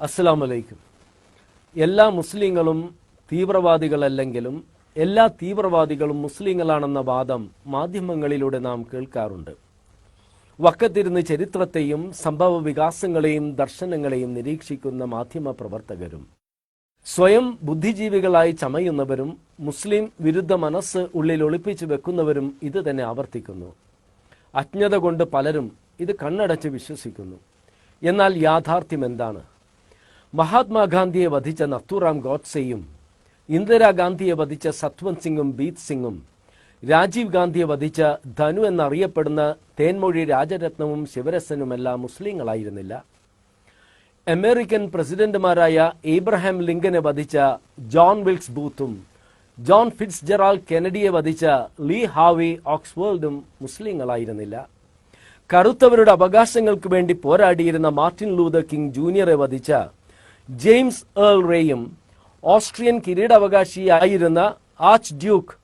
അസ്സലാമു അലൈക്കും. എല്ലാ മുസ്ലിങ്ങളും തീവ്രവാദികളല്ലെങ്കിലും എല്ലാ തീവ്രവാദികളും മുസ്ലിങ്ങളാണെന്ന വാദം മാധ്യമങ്ങളിലൂടെ നാം കേൾക്കാറുണ്ട്. വക്കത്തിരുന്ന് ചരിത്രത്തെയും സംഭവ വികാസങ്ങളെയും ദർശനങ്ങളെയും നിരീക്ഷിക്കുന്ന മാധ്യമ പ്രവർത്തകരും സ്വയം ബുദ്ധിജീവികളായി ചമയുന്നവരും മുസ്ലിം വിരുദ്ധ മനസ്സ് ഉള്ളിൽ ഒളിപ്പിച്ചു വെക്കുന്നവരും ഇത് തന്നെ ആവർത്തിക്കുന്നു. അജ്ഞത കൊണ്ട് പലരും ഇത് കണ്ണടച്ച് വിശ്വസിക്കുന്നു. എന്നാൽ യാഥാർത്ഥ്യം എന്താണ്? മഹാത്മാഗാന്ധിയെ വധിച്ച നഥുറാം ഗോഡ്സെയും ഇന്ദിരാഗാന്ധിയെ വധിച്ച സത്വന്ത് സിംഗും ബീത് സിംഗും രാജീവ് ഗാന്ധിയെ വധിച്ച ധനു എന്നറിയപ്പെടുന്ന തേൻമൊഴി രാജരത്നവും ശിവരസനുമെല്ലാം മുസ്ലിങ്ങളായിരുന്നില്ല. അമേരിക്കൻ പ്രസിഡന്റുമാരായ ഏബ്രഹാം ലിങ്കനെ വധിച്ച ജോൺ വിൽക്സ് ബൂത്തും ജോൺ ഫിറ്റ്സ്ജെറാൾഡ് കെനഡിയെ വധിച്ച ലീ ഹാർവി ഓക്സ്വേൾഡും മുസ്ലിങ്ങളായിരുന്നില്ല. കറുത്തവരുടെ അവകാശങ്ങൾക്ക് വേണ്ടി പോരാടിയിരുന്ന മാർട്ടിൻ ലൂതർ കിങ് ജൂനിയറെ വധിച്ച ജെയിംസ് ഏൾ റേയും ഓസ്ട്രിയൻ കിരീടാവകാശിയായിരുന്ന ആർച്ച് ഡ്യൂക്ക്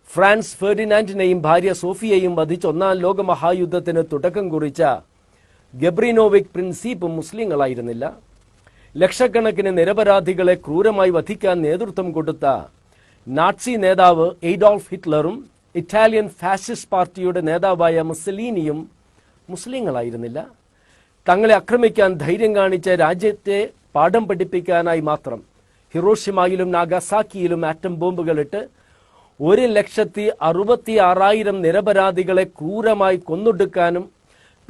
ഫ്രാൻസ് ഫെർഡിനാൻഡിനെയും ഭാര്യ സോഫിയയും വധിച്ച ഒന്നാം ലോക മഹായുദ്ധത്തിന് തുടക്കം കുറിച്ച ഗബ്രിനോവിക് പ്രിൻസിപ്പും മുസ്ലിങ്ങളായിരുന്നില്ല. ലക്ഷക്കണക്കിന് നിരപരാധികളെ ക്രൂരമായി വധിക്കാൻ നേതൃത്വം കൊടുത്ത നാട്സി നേതാവ് എയ്ഡോൾഫ് ഹിറ്റ്ലറും ഇറ്റാലിയൻ ഫാസിസ്റ്റ് പാർട്ടിയുടെ നേതാവായ മുസ്സലീനിയും മുസ്ലിങ്ങളായിരുന്നില്ല. തങ്ങളെ ആക്രമിക്കാൻ ധൈര്യം കാണിച്ച രാജ്യത്തെ പാഠം പഠിപ്പിക്കാനായി മാത്രം ഹിറോഷിമയിലും നാഗസാക്കിയിലും ആറ്റം ബോംബുകളിട്ട് 1,66,000 നിരപരാധികളെ ക്രൂരമായി കൊന്നൊടുക്കാനും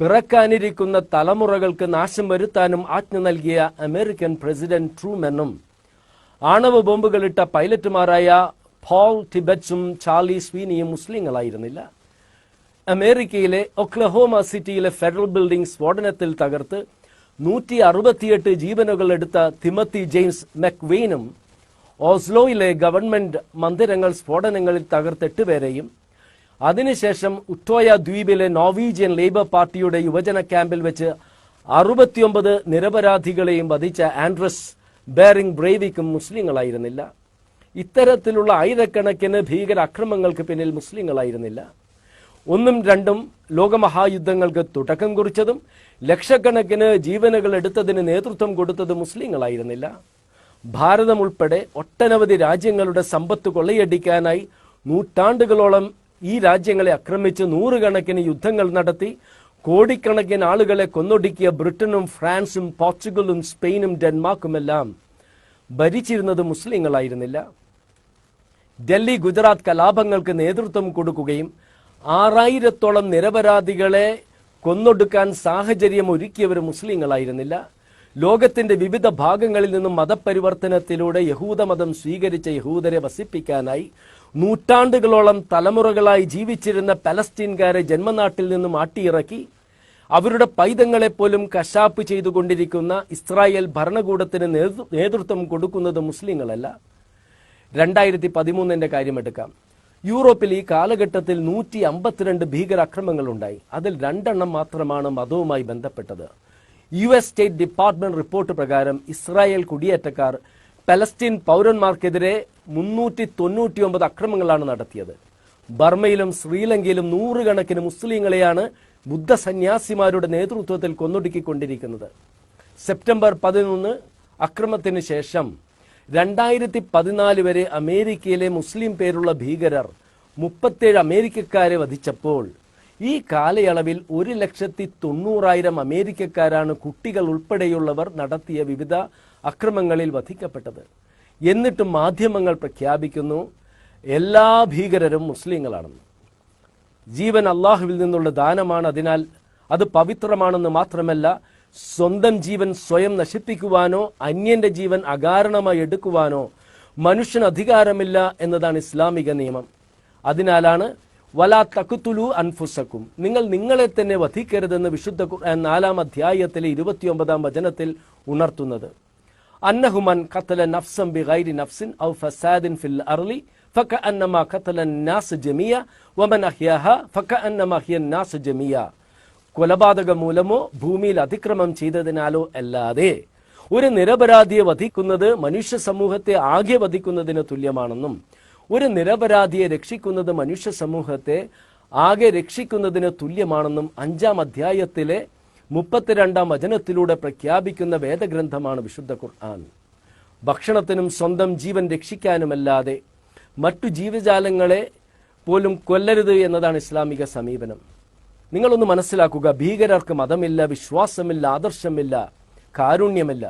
പിറക്കാനിരിക്കുന്ന തലമുറകൾക്ക് നാശം വരുത്താനും ആജ്ഞ നൽകിയ അമേരിക്കൻ പ്രസിഡന്റ് ട്രൂമനും ആണവ ബോംബുകളിട്ട പൈലറ്റുമാരായ പോൾ ടിബറ്റ്സും ചാർലി സ്വീനിയും മുസ്ലിങ്ങളായിരുന്നില്ല. അമേരിക്കയിലെ ഒക്ലഹോമ സിറ്റിയിലെ ഫെഡറൽ ബിൽഡിംഗ് സ്ഫോടനത്തിൽ തകർത്ത് 168 ജീവനുകൾ എടുത്ത തിമത്തി ജെയിംസ് മെക്വെയിനും ഓസ്ലോയിലെ ഗവൺമെന്റ് മന്ദിരങ്ങൾ സ്ഫോടനങ്ങളിൽ തകർത്ത് 8 പേരെയും അതിനുശേഷം ഉറ്റോയ ദ്വീപിലെ നോർവീജിയൻ ലേബർ പാർട്ടിയുടെ യുവജന ക്യാമ്പിൽ വെച്ച് 69 നിരപരാധികളെയും വധിച്ച ആൻഡ്രസ് ബെയറിംഗ് ബ്രേവിക്കും മുസ്ലിങ്ങളായിരുന്നില്ല. ഇത്തരത്തിലുള്ള ആയിരക്കണക്കിന് ഭീകര അക്രമങ്ങൾക്ക് പിന്നിൽ മുസ്ലിങ്ങളായിരുന്നില്ല. 1ഉം 2ഉം ലോകമഹായുദ്ധങ്ങൾക്ക് തുടക്കം കുറിച്ചതും ലക്ഷക്കണക്കിന് ജീവനുകൾ എടുത്തതിന് നേതൃത്വം കൊടുത്തത് മുസ്ലിങ്ങളായിരുന്നില്ല. ഭാരതം ഉൾപ്പെടെ ഒട്ടനവധി രാജ്യങ്ങളുടെ സമ്പത്ത് കൊള്ളയടിക്കാനായി നൂറ്റാണ്ടുകളോളം ഈ രാജ്യങ്ങളെ ആക്രമിച്ച് നൂറുകണക്കിന് യുദ്ധങ്ങൾ നടത്തി കോടിക്കണക്കിന് ആളുകളെ കൊന്നൊടുക്കിയ ബ്രിട്ടനും ഫ്രാൻസും പോർച്ചുഗലും സ്പെയിനും ഡെൻമാർക്കുമെല്ലാം ഭരിച്ചിരുന്നത് മുസ്ലിങ്ങളായിരുന്നില്ല. ഡൽഹി ഗുജറാത്ത് കലാപങ്ങൾക്ക് നേതൃത്വം കൊടുക്കുകയും 6000-ഓളം നിരപരാധികളെ കൊന്നൊടുക്കാൻ സാഹചര്യം ഒരുക്കിയവർ മുസ്ലിങ്ങളായിരുന്നില്ല. ലോകത്തിന്റെ വിവിധ ഭാഗങ്ങളിൽ നിന്നും മതപരിവർത്തനത്തിലൂടെ യഹൂദമതം സ്വീകരിച്ച യഹൂദരെ വസിപ്പിക്കാനായി നൂറ്റാണ്ടുകളോളം തലമുറകളായി ജീവിച്ചിരുന്ന പലസ്തീൻകാരെ ജന്മനാട്ടിൽ നിന്നും ആട്ടിയിറക്കി അവരുടെ പൈതങ്ങളെപ്പോലും കശാപ്പ് ചെയ്തുകൊണ്ടിരിക്കുന്ന ഇസ്രായേൽ ഭരണകൂടത്തിന് നേതൃത്വം കൊടുക്കുന്നത് മുസ്ലിങ്ങളല്ല. 2013 കാര്യമെടുക്കാം. യൂറോപ്പിൽ ഈ കാലഘട്ടത്തിൽ 152 ഭീകരാക്രമങ്ങൾ ഉണ്ടായി. അതിൽ 2 മാത്രമാണ് മതവുമായി ബന്ധപ്പെട്ടത്. US സ്റ്റേറ്റ് ഡിപ്പാർട്ട്മെന്റ് റിപ്പോർട്ട് പ്രകാരം ഇസ്രായേൽ കുടിയേറ്റക്കാർ പലസ്തീൻ പൗരന്മാർക്കെതിരെ 399 അക്രമങ്ങളാണ് നടത്തിയത്. ബർമയിലും ശ്രീലങ്കയിലും നൂറുകണക്കിന് മുസ്ലിങ്ങളെയാണ് ബുദ്ധ സന്യാസിമാരുടെ നേതൃത്വത്തിൽ കൊന്നൊടുക്കിക്കൊണ്ടിരിക്കുന്നത്. സെപ്റ്റംബർ 11 അക്രമത്തിന് ശേഷം 2014 വരെ അമേരിക്കയിലെ മുസ്ലിം പേരുള്ള ഭീകരർ 37 അമേരിക്കക്കാരെ വധിച്ചപ്പോൾ ഈ കാലയളവിൽ 1,90,000 അമേരിക്കക്കാരാണ് കുട്ടികൾ ഉൾപ്പെടെയുള്ളവർ നടത്തിയ വിവിധ അക്രമങ്ങളിൽ വധിക്കപ്പെട്ടത്. എന്നിട്ടും മാധ്യമങ്ങൾ പ്രഖ്യാപിക്കുന്നു എല്ലാ ഭീകരരും മുസ്ലിങ്ങളാണെന്ന്. ജീവൻ അള്ളാഹുവിൽ നിന്നുള്ള ദാനമാണ്. അതിനാൽ അത് പവിത്രമാണെന്ന് മാത്രമല്ല, സ്വന്തം ജീവൻ സ്വയം നശിപ്പിക്കുവാനോ അന്യന്റെ ജീവൻ അകാരണമായി എടുക്കുവാനോ മനുഷ്യന് അധികാരമില്ല എന്നതാണ് ഇസ്ലാമിക നിയമം. അതിനാലാണ് വലാ തഖ്തുലു അൻഫുസക്കും, നിങ്ങൾ നിങ്ങളെ തന്നെ വധിക്കരുതെന്ന് വിശുദ്ധ ഖുർആൻ 4-ാം അധ്യായത്തിലെ 29-ാം വചനത്തിൽ ഉണർത്തുന്നത്. അന്നഹുമൻ ഖതല നഫ്സൻ ബിഗൈരി നഫ്സിൻ ഔ ഫസാദിൻ ഫിൽ അർളി ഫകഅന്നമാ ഖതല നാസ് ജമിയ വമൻ അഹ്യാഹ ഫകഅന്നമാ അഹ്യ നാസ് ജമിയ. കൊലപാതകം മൂലമോ ഭൂമിയിൽ അതിക്രമം ചെയ്തതിനാലോ അല്ലാതെ ഒരു നിരപരാധിയെ വധിക്കുന്നത് മനുഷ്യ സമൂഹത്തെ ആകെ വധിക്കുന്നതിന് തുല്യമാണെന്നും ഒരു നിരപരാധിയെ രക്ഷിക്കുന്നത് മനുഷ്യ സമൂഹത്തെ ആകെ രക്ഷിക്കുന്നതിന് തുല്യമാണെന്നും 5-ാം അധ്യായത്തിലെ 32-ാം വചനത്തിലൂടെ പ്രഖ്യാപിക്കുന്ന വേദഗ്രന്ഥമാണ് വിശുദ്ധ ഖുർആൻ. ഭക്ഷണത്തിനും സ്വന്തം ജീവൻ രക്ഷിക്കാനുമല്ലാതെ മറ്റു ജീവജാലങ്ങളെ പോലും കൊല്ലരുത് എന്നതാണ് ഇസ്ലാമിക സമീപനം. നിങ്ങളൊന്ന് മനസ്സിലാക്കുക, ഭീകരർക്ക് മതമില്ല, വിശ്വാസമില്ല, ആദർശമില്ല, കാരുണ്യമില്ല.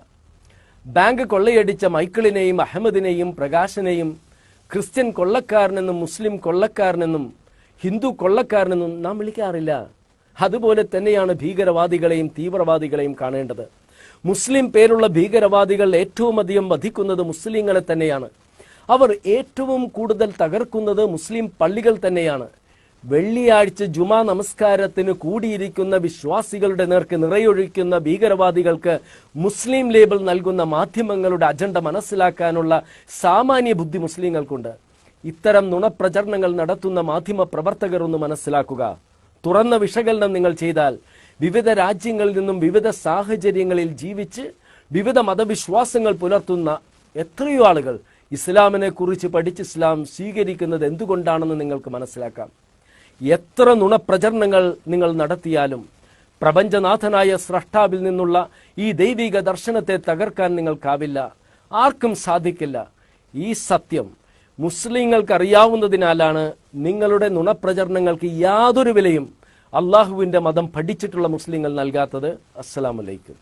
ബാങ്ക് കൊള്ളയടിച്ച മൈക്കിളിനെയും അഹമ്മദിനെയും പ്രകാശനെയും ക്രിസ്ത്യൻ കൊള്ളക്കാരനെന്നും മുസ്ലിം കൊള്ളക്കാരനെന്നും ഹിന്ദു കൊള്ളക്കാരനെന്നും നാം വിളിക്കാറില്ല. അതുപോലെ തന്നെയാണ് ഭീകരവാദികളെയും തീവ്രവാദികളെയും കാണേണ്ടത്. മുസ്ലിം പേരുള്ള ഭീകരവാദികൾ ഏറ്റവും അധികം വധിക്കുന്നത് മുസ്ലിങ്ങളെ തന്നെയാണ്. അവർ ഏറ്റവും കൂടുതൽ തകർക്കുന്നത് മുസ്ലിം പള്ളികൾ തന്നെയാണ്. വെള്ളിയാഴ്ച ജുമാ നമസ്കാരത്തിന് കൂടിയിരിക്കുന്ന വിശ്വാസികളുടെ നേർക്ക് നിറയൊഴിക്കുന്ന ഭീകരവാദികൾക്ക് മുസ്ലിം ലേബൽ നൽകുന്ന മാധ്യമങ്ങളുടെ അജണ്ട മനസ്സിലാക്കാനുള്ള സാമാന്യ ബുദ്ധി മുസ്ലിങ്ങൾക്കുണ്ട്. ഇത്തരം നുണപ്രചരണങ്ങൾ നടത്തുന്ന മാധ്യമ പ്രവർത്തകർ ഒന്ന് മനസ്സിലാക്കുക. തുറന്ന വിശകലനം നിങ്ങൾ ചെയ്താൽ വിവിധ രാജ്യങ്ങളിൽ നിന്നും വിവിധ സാഹചര്യങ്ങളിൽ ജീവിച്ച് വിവിധ മതവിശ്വാസങ്ങൾ പുലർത്തുന്ന എത്രയോ ആളുകൾ ഇസ്ലാമിനെ കുറിച്ച് പഠിച്ച് ഇസ്ലാം സ്വീകരിക്കുന്നത് എന്തുകൊണ്ടാണെന്ന് നിങ്ങൾക്ക് മനസ്സിലാക്കാം. എത്ര നുണപ്രചരണങ്ങൾ നിങ്ങൾ നടത്തിയാലും പ്രപഞ്ചനാഥനായ സ്രഷ്ടാവിൽ നിന്നുള്ള ഈ ദൈവിക ദർശനത്തെ തകർക്കാൻ നിങ്ങൾക്കാവില്ല, ആർക്കും സാധിക്കില്ല. ഈ സത്യം മുസ്ലിങ്ങൾക്ക് അറിയാവുന്നതിനാലാണ് നിങ്ങളുടെ നുണപ്രചരണങ്ങൾക്ക് യാതൊരു വിലയും അള്ളാഹുവിന്റെ മതം പഠിച്ചിട്ടുള്ള മുസ്ലിങ്ങൾ നൽകാത്തത്. അസ്സലാമു അലൈക്കും.